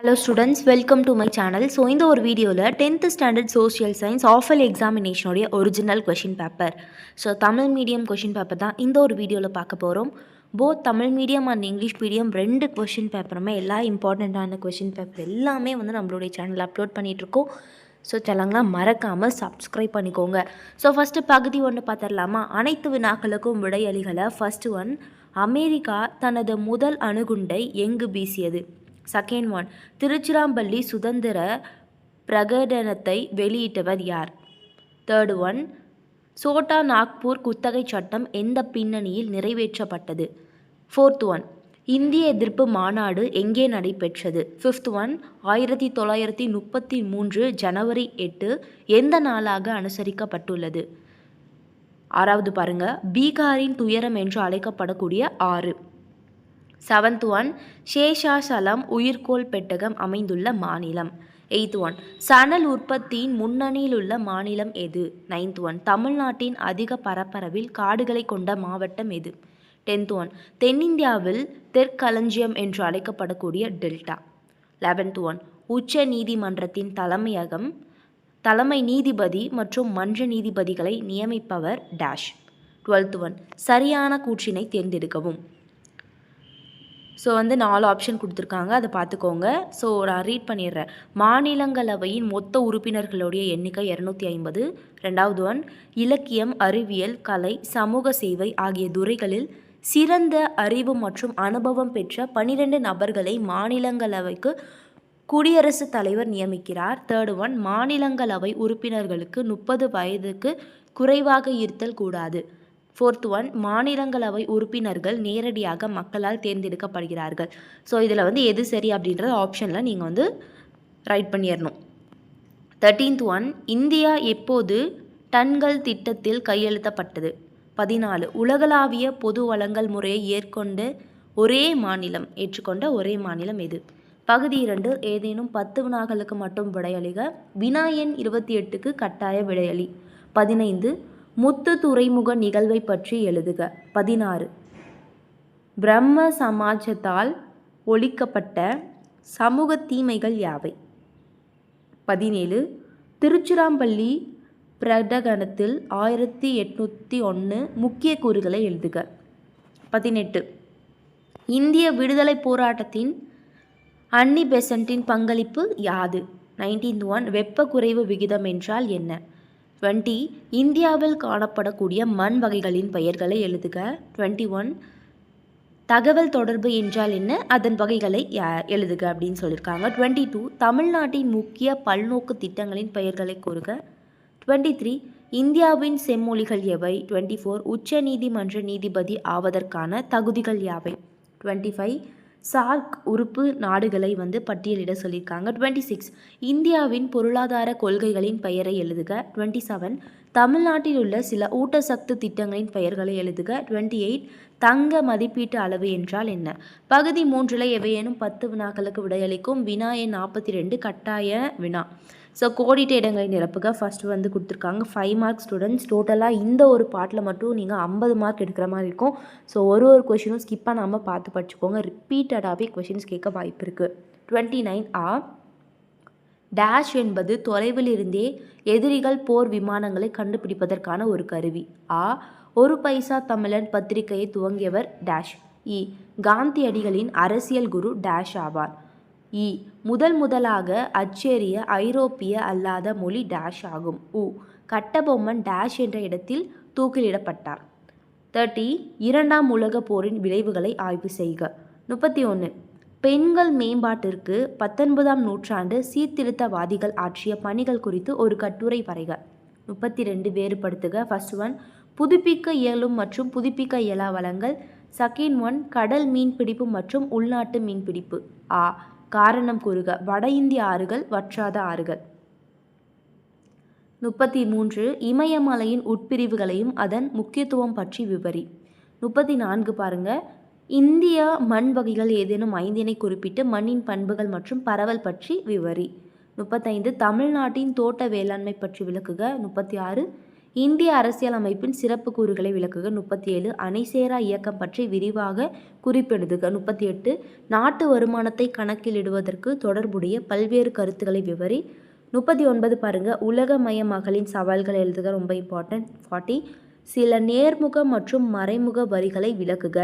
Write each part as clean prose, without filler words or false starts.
Hello students, welcome to my channel. So இந்த ஒரு வீடியோவில் 10th ஸ்டாண்டர்ட் சோஷியல் சயின்ஸ் ஆஃபல் எக்ஸாமினேஷனுடைய original question paper. So Tamil medium question paper தான் இந்த ஒரு வீடியோவில் பார்க்க போகிறோம். Both Tamil medium and English medium ரெண்டு கொஷின் பேப்பருமே எல்லா இம்பார்ட்டண்ட்டான கொஷின் பேப்பர் எல்லாமே வந்து நம்மளுடைய சேனலில் அப்லோட் பண்ணிகிட்ருக்கோம். ஸோ சேனல்லாம் மறக்காமல் சப்ஸ்கிரைப் பண்ணிக்கோங்க. ஸோ ஃபஸ்ட்டு பகுதி ஒன்று பார்த்துடலாமா? அனைத்து வினாக்களுக்கும் விடையளிகளை. ஃபஸ்ட்டு ஒன், அமெரிக்கா தனது முதல் அணுகுண்டை எங்கு வீசியது? செகண்ட் ஒன், திருச்சிராப்பள்ளி சுதந்திர பிரகடனத்தை வெளியிட்டவர் யார்? தேர்ட் ஒன், சோட்டா நாக்பூர் குத்தகை சட்டம் எந்த பின்னணியில் நிறைவேற்றப்பட்டது? ஃபோர்த் ஒன், இந்திய எதிர்ப்பு மாநாடு எங்கே நடைபெற்றது? ஃபிஃப்த் ஒன், 1933 ஜனவரி 8 எந்த நாளாக அனுசரிக்கப்பட்டுள்ளது? ஆறாவது பாருங்க, பீகாரின் துயரம் என்று அழைக்கப்படக்கூடிய ஆறு. செவன்த் ஒன், சேஷாசலம் உயிர்கோள் பெட்டகம் அமைந்துள்ள மாநிலம். எய்த் ஒன், சணல் உற்பத்தியின் முன்னணியில் உள்ள மாநிலம் எது? நைன்த் ஒன், தமிழ்நாட்டின் அதிக பரப்பளவில் காடுகளை கொண்ட மாவட்டம் எது? டென்த் ஒன், தென்னிந்தியாவில் தெற்களஞ்சியம் என்று அழைக்கப்படக்கூடிய டெல்டா. 11th ஒன், உச்ச நீதிமன்றத்தின் தலைமை நீதிபதி மற்றும் மன்ற நீதிபதிகளை நியமிப்பவர் டேஷ். 12th ஒன், சரியான கூற்றினை தேர்ந்தெடுக்கவும். ஸோ வந்து 4 ஆப்ஷன் கொடுத்துருக்காங்க, அதை பார்த்துக்கோங்க. ஸோ நான் ரீட் பண்ணிடுறேன். மாநிலங்களவையின் மொத்த உறுப்பினர்களுடைய எண்ணிக்கை 250. ரெண்டாவது ஒன், இலக்கியம், அறிவியல், கலை, சமூக சேவை ஆகிய துறைகளில் சிறந்த அறிவு மற்றும் அனுபவம் பெற்ற 12 நபர்களை மாநிலங்களவைக்கு குடியரசுத் தலைவர் நியமிக்கிறார். தேர்ட் ஒன், மாநிலங்களவை உறுப்பினர்களுக்கு 30 வயதுக்கு குறைவாக இருத்தல் கூடாது. ஃபோர்த் ஒன், மாநிலங்களவை உறுப்பினர்கள் நேரடியாக மக்களால் தேர்ந்தெடுக்கப்படுகிறார்கள். ஸோ இதில் வந்து எது சரி அப்படின்றது ஆப்ஷனில் நீங்கள் வந்து ரைட் பண்ணிடணும். 13th ஒன், இந்தியா எப்போது டன்கள் திட்டத்தில் கையெழுத்தப்பட்டது? 14, உலகளாவிய பொது வழங்கல் முறையை ஏற்றுக்கொண்ட ஒரே மாநிலம் எது? பகுதி 2, ஏதேனும் 10 வினாக்களுக்கு மட்டும் விடையளிக. வினா எண் 28க்கு கட்டாய விடையளி. 15, முத்து துறைமுக நிகழ்வை பற்றி எழுதுக. 16, பிரம்ம சமாஜத்தால் ஒழிக்கப்பட்ட சமூக தீமைகள் யாவை? 17, திருச்சிராப்பள்ளி பிரகடனத்தில் 1801 முக்கிய கூறுகளை எழுதுக. 18, இந்திய விடுதலை போராட்டத்தின் அன்னி பெசன்ட்டின் பங்களிப்பு யாது? 19th ஒன், வெப்ப குறைவு விகிதம் என்றால் என்ன? 20, இந்தியாவில் காணப்படக்கூடிய மண் வகைகளின் பெயர்களை எழுதுக. 21, தகவல் தொடர்பு என்றால் என்ன, அதன் வகைகளை எழுதுக அப்படின்னு சொல்லியிருக்காங்க. 22, தமிழ்நாட்டின் முக்கிய பல்நோக்கு திட்டங்களின் பெயர்களை கூறுக. 23, இந்தியாவின் செம்மொழிகள் எவை? 24, உச்ச நீதிமன்ற நீதிபதி ஆவதற்கான தகுதிகள் யாவை? 25, சார்க் உறுப்பு நாடுகளை வந்து பட்டியலிட சொல்லியிருக்காங்க. 26, இந்தியாவின் பொருளாதார கொள்கைகளின் பெயரை எழுதுக. 27, தமிழ்நாட்டில் உள்ள சில ஊட்டச்சத்து திட்டங்களின் பெயர்களை எழுதுக. 28, தங்க மதிப்பீட்டு அளவு என்றால் என்ன? பகுதி 3ல் எவையேனும் 10 வினாக்களுக்கு விடையளிக்கும். வினா எண் 42 கட்டாய வினா. ஸோ கோடிட்ட இடங்களை நிரப்புக. ஃபஸ்ட்டு வந்து கொடுத்துருக்காங்க 5 மார்க்ஸ் ஸ்டூடெண்ட்ஸ். டோட்டலாக இந்த ஒரு பாட்டில் மட்டும் நீங்கள் 50 மார்க் எடுக்கிற மாதிரி இருக்கும். ஸோ ஒரு கொஷினும் ஸ்கிப் பண்ணாமல் பார்த்து படிச்சுக்கோங்க. ரிப்பீட்டடாகவே கொஷின்ஸ் கேட்க வாய்ப்பு இருக்குது. 29 ஆ, டேஷ் என்பது தொலைவில் இருந்தே எதிரிகள் போர் விமானங்களை கண்டுபிடிப்பதற்கான ஒரு கருவி. ஆ, ஒரு பைசா தமிழன் பத்திரிகையை துவங்கியவர் டேஷ். இ, காந்தியடிகளின் அரசியல் குரு டேஷ் ஆவார். இ, முதலாக அச்சேரிய ஐரோப்பிய அல்லாத மொழி டேஷ் ஆகும். உ, கட்டபொம்மன் டேஷ் என்ற இடத்தில் தூக்கிலிடப்பட்டார். 30, 2ஆம் உலகப் போரின் விளைவுகளை ஆய்வு செய்க. 31, பெண்கள் மேம்பாட்டிற்கு 19ஆம் நூற்றாண்டு சீர்திருத்தவாதிகள் ஆற்றிய பணிகள் குறித்து ஒரு கட்டுரை வரைக. 32, வேறுபடுத்துக. ஃபர்ஸ்ட் ஒன், புதுப்பிக்க இயலும் மற்றும் புதுப்பிக்க இயலா வளங்கள். செகண்ட் ஒன், கடல் மீன்பிடிப்பு மற்றும் உள்நாட்டு மீன்பிடிப்பு. ஆ, காரணம் கூறுக. வட இந்திய ஆறுகள், வற்றாத ஆறுகள். 33, இமயமலையின் உட்பிரிவுகளையும் அதன் முக்கியத்துவம் பற்றி விவரி. 34 பாருங்க, இந்திய மண் வகைகள் ஏதேனும் 5 குறிப்பிட்டு மண்ணின் பண்புகள் மற்றும் பரவல் பற்றி விவரி. 35, தமிழ்நாட்டின் தோட்ட வேளாண்மை பற்றி விளக்குக. 36, இந்திய அரசியல் அமைப்பின் சிறப்பு கூறுகளை விளக்குக. 37 அணிசேரா இயக்கம் பற்றி விரிவாக குறிப்பிடுதுக. 38 நாட்டு வருமானத்தை கணக்கிலிடுவதற்கு தொடர்புடைய பல்வேறு கருத்துக்களை விவரி. 39 பாருங்க உலகமயமாகலின் சவால்கள் எழுதுக, ரொம்ப இம்பார்ட்டன்ட். 40 சில நேர்முக மற்றும் மறைமுக வரிகளை விளக்குக.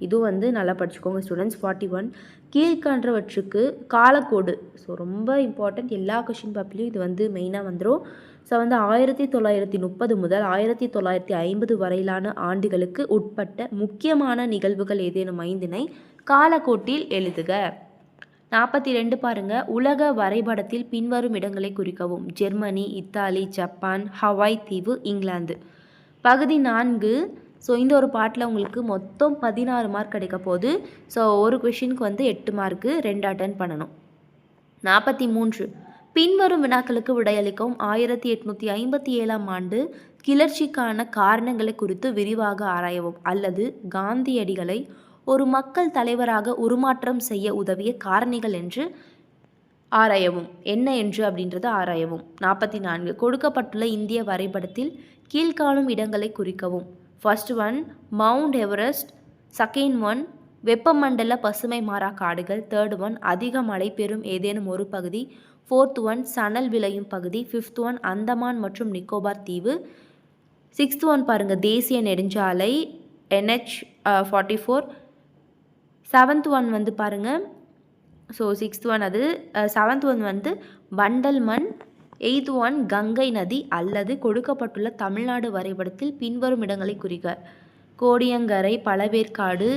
இது நல்லா படிச்சுக்கோங்க ஸ்டூடெண்ட்ஸ். 41 கீழ்கண்டவற்றுக்கு காலக்கோடு. ஸோ ரொம்ப இம்பார்ட்டண்ட், எல்லா கொஷின் பேப்பர்லையும் இது மெயினாக வந்துடும். ஸோ 1930 முதல் 1950 வரையிலான ஆண்டுகளுக்கு உட்பட்ட முக்கியமான நிகழ்வுகள் ஏதேனும் 5னை காலக்கோட்டில் எழுதுக. 42 பாருங்க உலக வரைபடத்தில் பின்வரும் இடங்களை குறிக்கவும். ஜெர்மனி, இத்தாலி, ஜப்பான், ஹவாய் தீவு, இங்கிலாந்து. பகுதி 4. ஸோ இந்த ஒரு பாட்டில் உங்களுக்கு மொத்தம் 16 மார்க் கிடைக்க போகுது. ஸோ ஒரு கொஷினுக்கு 8 மார்க்கு, 2 அட்டன் பண்ணணும். 43 பின்வரும் வினாக்களுக்கு விடையளிக்கவும். 1857ஆம் ஆண்டு கிளர்ச்சிக்கான காரணங்களை குறித்து விரிவாக ஆராயவும், அல்லது காந்தியடிகளை ஒரு மக்கள் தலைவராக உருமாற்றம் செய்ய உதவிய காரணிகள் என்று ஆராயவும். என்ன என்று அப்படின்றத ஆராயவும். 44 கொடுக்கப்பட்டுள்ள இந்திய வரைபடத்தில் கீழ்காணும் இடங்களை குறிக்கவும். First one mount Everest. Second one வெப்பமண்டல பசுமை மாறா காடுகள். தேர்ட் ஒன் அதிக மழை பெறும் ஏதேனும் ஒரு பகுதி. ஃபோர்த் ஒன் சணல் விளையும் பகுதி. ஃபிஃப்த் ஒன் அந்தமான் மற்றும் நிக்கோபார் தீவு. சிக்ஸ்த் ஒன் பாருங்கள் தேசிய நெடுஞ்சாலை NH 44. செவன்த் ஒன் பாருங்கள், ஸோ சிக்ஸ்த் ஒன் அது. செவன்த் ஒன் வண்டல் மண். எய்த் ஒன் கங்கை நதி அல்லது கொடுக்கப்பட்டுள்ள தமிழ்நாடு வரைபடத்தில் பின்வரும் இடங்களை குறிக்க. கோடியங்கரை, பழவேற்காடு,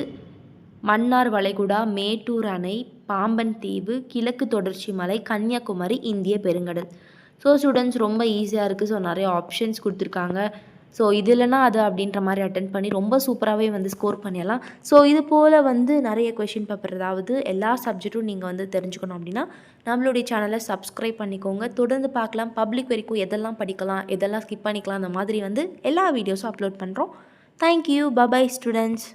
மன்னார் வளைகுடா, மேட்டூர் அணை, பாம்பன் தீவு, கிழக்கு தொடர்ச்சி மலை, கன்னியாகுமரி, இந்திய பெருங்கடல். ஸோ ஸ்டூடெண்ட்ஸ் ரொம்ப ஈஸியாக இருக்குது. ஸோ நிறைய ஆப்ஷன்ஸ் கொடுத்துருக்காங்க. ஸோ இது இல்லைனா அது அப்படின்ற மாதிரி அட்டென்ட் பண்ணி ரொம்ப சூப்பராகவே ஸ்கோர் பண்ணிடலாம். ஸோ இது போல் நிறைய கொஷின் பேப்பர், அதாவது எல்லா சப்ஜெக்ட்டும் நீங்கள் தெரிஞ்சுக்கணும் அப்படின்னா நம்மளுடைய சேனலை சப்ஸ்கிரைப் பண்ணிக்கோங்க. தொடர்ந்து பார்க்கலாம். பப்ளிக் வரைக்கும் எதெல்லாம் படிக்கலாம், எதெல்லாம் ஸ்கிப் பண்ணிக்கலாம், அந்த மாதிரி எல்லா வீடியோஸும் அப்லோட் பண்ணுறோம். தேங்க்யூ. Bye bye students.